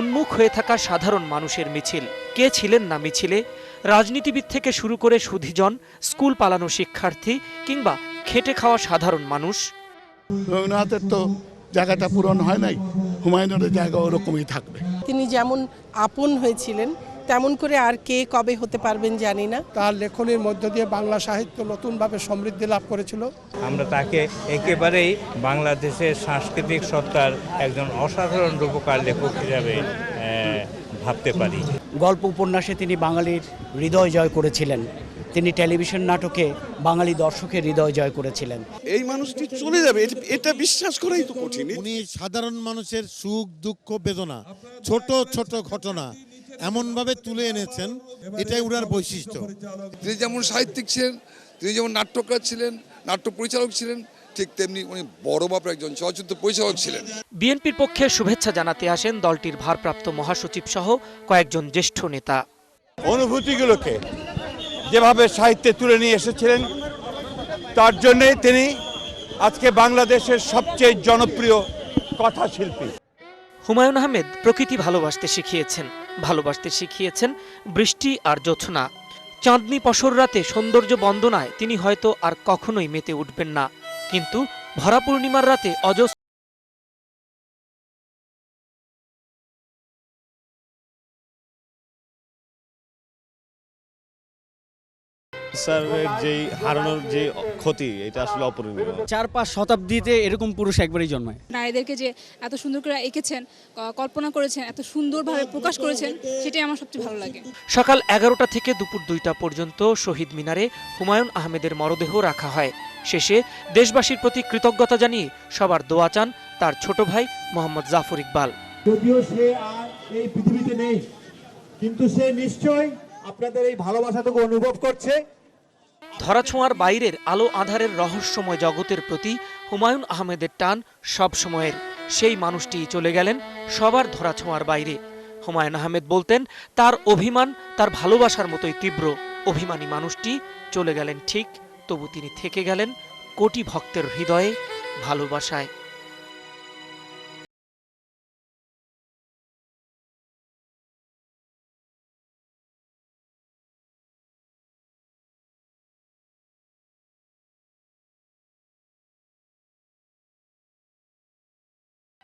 উন্মুখ হয়ে থাকা সাধারণ মানুষের মিছিল। কে ছিলেন না মিছিলে? রাজনীতিবিদ থেকে শুরু করে সুধীজন, স্কুল পালানো শিক্ষার্থী কিংবা খেটে খাওয়া সাধারণ মানুষ। রবীন্দ্রনাথের তো জায়গাটা পূরণ হয় নাই, হুমায়ুনের জায়গা ওরকমই থাকবে। তিনি যেমন আপন হয়েছিলেন তেমন করে আর কে কবে হতে পারবেন জানি না। তার লেখনীর মধ্য দিয়ে বাংলা সাহিত্য নতুনভাবে সমৃদ্ধি লাভ করেছিল। আমরা তাকে একেবারেই বাংলাদেশের সাংস্কৃতিক সত্তার একজন অসাধারণ রূপকার লেখক হিসাবে ভাবতে পারি। গল্প উপন্যাসে তিনি বাঙালির হৃদয় জয় করেছিলেন। তিনি টেলিভিশন নাটকে বাঙালি দর্শকের হৃদয় জয় করেছিলেন। এই মানুষটি চলে যাবে এটা বিশ্বাস করাই তো কঠিন। উনি সাধারণ মানুষের সুখ দুঃখ বেদনা ছোট ছোট ঘটনা এমনভাবে তুলে এনেছেন, এটাই ওনার বৈশিষ্ট্য। তিনি যেমন সাহিত্যিক ছিলেন, তিনি যেমন নাট্যকার ছিলেন, নাট্য পরিচালক ছিলেন, ঠিক তেমনি উনি বড় মাপের একজন চলচ্চিত্র পরিচালক ছিলেন। বিএনপির পক্ষে শুভেচ্ছা জানাতে আসেন দলটির ভারপ্রাপ্ত মহাসচিব সহ কয়েকজন জ্যেষ্ঠ নেতা। অনুভূতিগুলোকে যেভাবে সাহিত্যে তুলে নিয়ে এসেছিলেন, তার জন্যে তিনি আজকে বাংলাদেশের সবচেয়ে জনপ্রিয় কথাশিল্পী। হুমায়ুন আহমেদ প্রকৃতি ভালোবাসতে শিখিয়েছেন বৃষ্টি আর জ্যোৎস্না। চাঁদনি পশর রাতে সৌন্দর্য বন্দনায় তিনি হয়তো আর কখনোই মেতে উঠবেন না, কিন্তু ভরা পূর্ণিমার রাতে অজস্র স্যারের যেই হারানোর যে ক্ষতি, এটা আসলে অপূরণীয়। 4-5 শতাব্দীতে এরকম পুরুষ একবারই জন্মায়। নারীদেরকে যে এত সুন্দর করে এঁকেছেন, কল্পনা করেছেন, এত সুন্দরভাবে প্রকাশ করেছেন, সেটাই আমার সবচেয়ে ভালো লাগে। সকাল 11টা থেকে দুপুর 2টা পর্যন্ত শহীদ মিনারে হুমায়ুন আহমেদের মরদেহ রাখা হয়। শেষে দেশবাসীর প্রতি কৃতজ্ঞতা জানিয়ে সবার দোয়া চান তার ছোট ভাই মোহাম্মদ জাফর ইকবাল। যদিও সে আর এই পৃথিবীতে নেই, কিন্তু সে নিশ্চয়ই আপনাদের এই ভালোবাসাটুকু অনুভব করছে। ধরাছোঁয়ার বাইরের আলো আঁধারের রহস্যময় জগতের প্রতি হুমায়ুন আহমেদের টান সব সময়ের। সেই মানুষটিই চলে গেলেন সবার ধরাছোঁয়ার বাইরে। হুমায়ুন আহমেদ বলতেন, তার অভিমান তার ভালোবাসার মতোই তীব্র। অভিমানী মানুষটি চলে গেলেন ঠিক, তবু তিনি থেকে গেলেন কোটি ভক্তের হৃদয়ে, ভালোবাসায়।